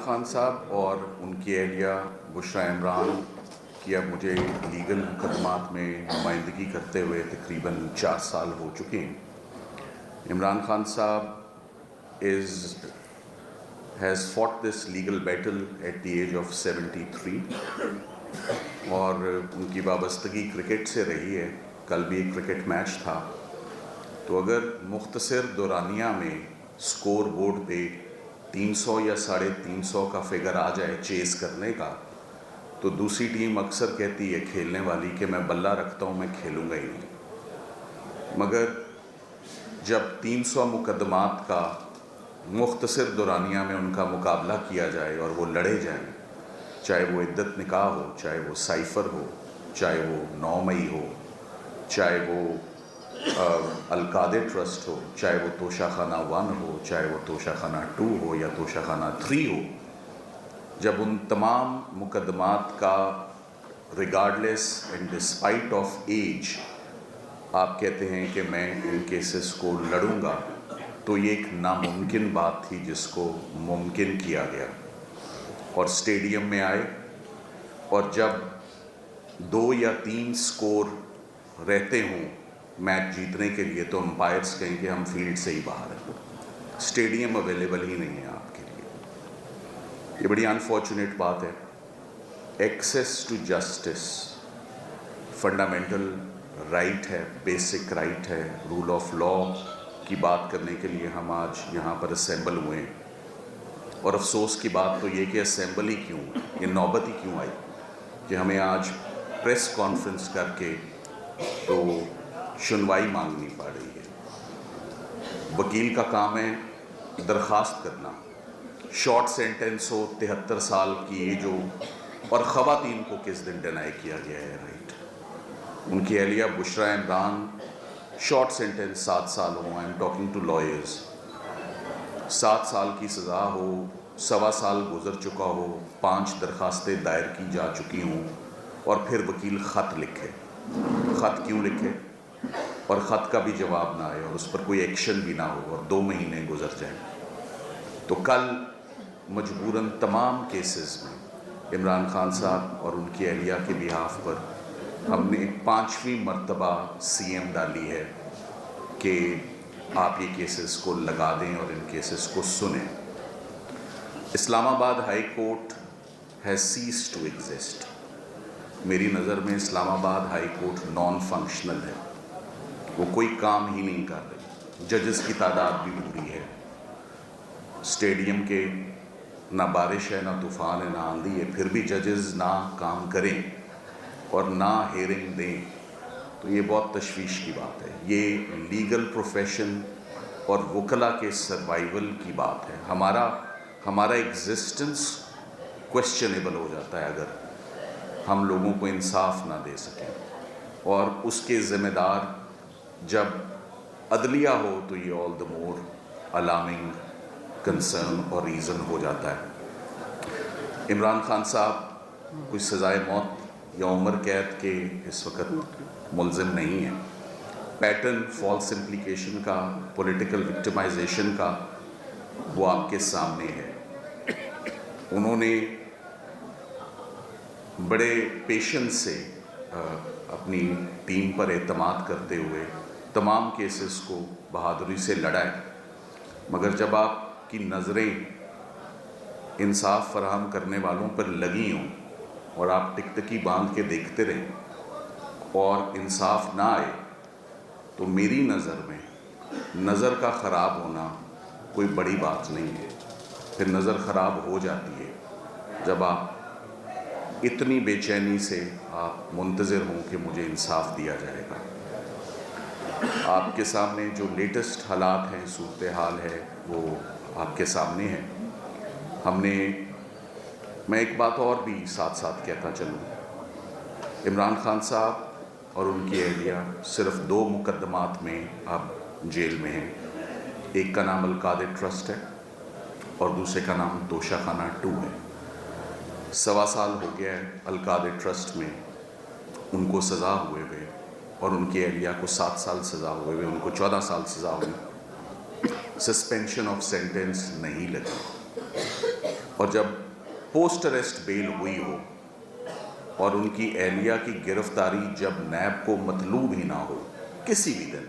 خان صاحب اور ان کی اہلیہ بشریٰ عمران کی اب مجھے لیگل مقدمات میں نمائندگی کرتے ہوئے تقریباً 4 سال ہو چکے ہیں۔ عمران خان صاحب has fought this legal battle at the age of 73 اور ان کی وابستگی کرکٹ سے رہی ہے۔ کل بھی ایک کرکٹ میچ تھا، تو اگر مختصر دورانیہ میں سکور بورڈ پہ 300 یا 350 کا فگر آ جائے چیز کرنے کا، تو دوسری ٹیم اکثر کہتی ہے کھیلنے والی کہ میں بلہ رکھتا ہوں، میں کھیلوں گا ہی نہیں۔ مگر جب 300 مقدمات کا مختصر دورانیہ میں ان کا مقابلہ کیا جائے اور وہ لڑے جائیں، چاہے وہ عدت نکاح ہو، چاہے وہ سائفر ہو، چاہے وہ 9 مئی ہو، چاہے وہ القادر ٹرسٹ ہو، چاہے وہ توشہ خانہ 1 ہو، چاہے وہ توشہ خانہ 2 ہو یا توشہ خانہ 3 ہو، جب ان تمام مقدمات کا regardless and despite of age آپ کہتے ہیں کہ میں ان کیسز کو لڑوں گا، تو یہ ایک ناممکن بات تھی جس کو ممکن کیا گیا۔ اور اسٹیڈیم میں آئے اور جب 2 یا 3 سکور رہتے ہوں میچ جیتنے کے لیے، تو امپائرز کہیں کہ ہم فیلڈ سے ہی باہر ہیں، اسٹیڈیم اویلیبل ہی نہیں ہے آپ کے لیے۔ یہ بڑی انفارچونیٹ بات ہے۔ Access to justice fundamental right ہے، بیسک رائٹ ہے۔ رول آف لا کی بات کرنے کے لیے ہم آج یہاں پر اسمبل ہوئے ہیں، اور افسوس کی بات تو یہ کہ اسمبل ہی کیوں، یہ نوبت ہی کیوں آئی کہ ہمیں آج پریس کانفرنس کر کے تو سنوائی مانگنی پڑ رہی ہے۔ وکیل کا کام ہے درخواست کرنا، شارٹ سینٹنس ہو، 73 سال کی ایج ہو، اور خواتین کو کس دن ڈینائی کیا گیا ہے رائٹ۔ ان کی اہلیہ بشریٰ عمران، شارٹ سینٹنس 7 سال ہو، I am talking to lawyers, 7 سال کی سزا ہو، 1.25 سال گزر چکا ہو، 5 درخواستیں دائر کی جا چکی ہوں، اور پھر وکیل خط لکھے۔ خط کیوں لکھے؟ اور خط کا بھی جواب نہ آئے اور اس پر کوئی ایکشن بھی نہ ہو، اور 2 مہینے گزر جائیں۔ تو کل مجبوراً تمام کیسز میں عمران خان صاحب اور ان کی اہلیہ کے بہاف پر ہم نے 5ویں مرتبہ سی ایم ڈالی ہے کہ آپ یہ کیسز کو لگا دیں اور ان کیسز کو سنیں۔ Islamabad High Court has ceased to exist. میری نظر میں اسلام آباد ہائی کورٹ نان فنکشنل ہے، وہ کوئی کام ہی نہیں کر رہی۔ ججز کی تعداد بھی پوری ہے، اسٹیڈیم کے نہ بارش ہے، نہ طوفان ہے، نہ آندھی ہے، پھر بھی ججز نہ کام کریں اور نہ ہیئرنگ دیں، تو یہ بہت تشویش کی بات ہے۔ یہ لیگل پروفیشن اور وکلا کے سروائیول کی بات ہے۔ ہمارا ایگزسٹنس کویسچنیبل ہو جاتا ہے اگر ہم لوگوں کو انصاف نہ دے سکیں، اور اس کے ذمہ دار جب عدلیہ ہو تو یہ آل دا مور الارمنگ کنسرن اور ریزن ہو جاتا ہے۔ عمران خان صاحب کوئی سزائے موت یا عمر قید کے اس وقت ملزم نہیں ہیں۔ پیٹرن فالس امپلیکیشن کا، پولیٹیکل وکٹمائزیشن کا، وہ آپ کے سامنے ہے۔ انہوں نے بڑے پیشنس سے اپنی ٹیم پر اعتماد کرتے ہوئے تمام کیسز کو بہادری سے لڑا ہے، مگر جب آپ کی نظریں انصاف فراہم کرنے والوں پر لگی ہوں اور آپ ٹکٹکی باندھ کے دیکھتے رہیں اور انصاف نہ آئے، تو میری نظر میں نظر کا خراب ہونا کوئی بڑی بات نہیں ہے۔ پھر نظر خراب ہو جاتی ہے جب آپ اتنی بے چینی سے آپ منتظر ہوں کہ مجھے انصاف دیا جائے گا۔ آپ کے سامنے جو لیٹسٹ حالات ہیں، صورتحال ہے، وہ آپ کے سامنے ہے۔ میں ایک بات اور بھی ساتھ ساتھ کہتا چلوں، عمران خان صاحب اور ان کی اہلیہ صرف 2 مقدمات میں اب جیل میں ہیں۔ ایک کا نام القادر ٹرسٹ ہے اور دوسرے کا نام توشہ خانہ 2 ہے۔ 1.25 سال ہو گیا ہے القادر ٹرسٹ میں ان کو سزا ہوئے ہوئے، اور ان کی اہلیہ کو 7 سال سزا ہوئے ہوئے، ان کو 14 سال سزا ہوئی۔ سسپینشن آف سینٹنس نہیں لگی۔ اور جب پوسٹ اریسٹ بیل ہوئی ہو اور ان کی اہلیہ کی گرفتاری جب نیب کو مطلوب ہی نہ ہو کسی بھی دن.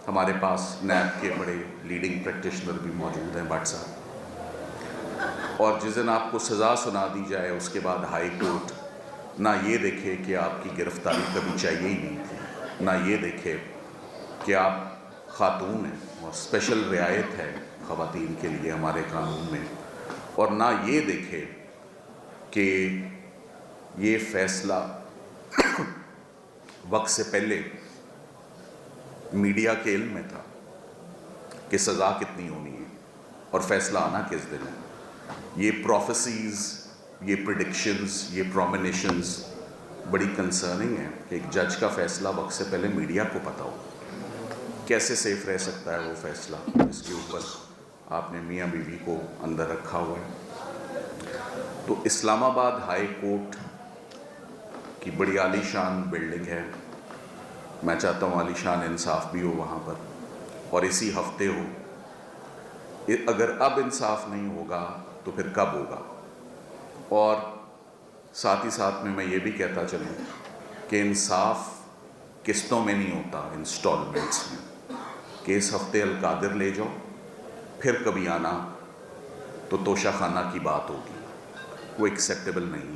ہمارے پاس نیب کے بڑے لیڈنگ پریکٹیشنر بھی موجود ہیں بٹ صاحب, اور جس دن آپ کو سزا سنا دی جائے اس کے بعد ہائی کورٹ نہ یہ دیکھے کہ آپ کی گرفتاری کبھی چاہیے ہی نہیں تھی, نہ یہ دیکھے کہ آپ خاتون ہیں اور اسپیشل رعایت ہے خواتین کے لیے ہمارے قانون میں, اور نہ یہ دیکھے کہ یہ فیصلہ وقت سے پہلے میڈیا کے علم میں تھا کہ سزا کتنی ہونی ہے اور فیصلہ آنا کس دن ہے. یہ پروفیسیز, یہ پریڈکشنز, یہ پرومینیشنز بڑی کنسرننگ ہیں کہ ایک جج کا فیصلہ وقت سے پہلے میڈیا کو پتہ ہو. کیسے سیف رہ سکتا ہے وہ فیصلہ اس کے اوپر آپ نے میاں بیوی کو اندر رکھا ہوا ہے. تو اسلام آباد ہائی کورٹ کی بڑی عالی شان بلڈنگ ہے, میں چاہتا ہوں عالی شان انصاف بھی ہو وہاں پر, اور اسی ہفتے ہو. اگر اب انصاف نہیں ہوگا تو پھر کب ہوگا؟ اور ساتھ ہی ساتھ میں یہ بھی کہتا چلوں کہ انصاف قسطوں میں نہیں ہوتا, انسٹالمنٹس میں, کہ اس ہفتے القادر لے جاؤ پھر کبھی آنا تو توشہ خانہ کی بات ہوگی, وہ ایکسیپٹیبل نہیں ہے.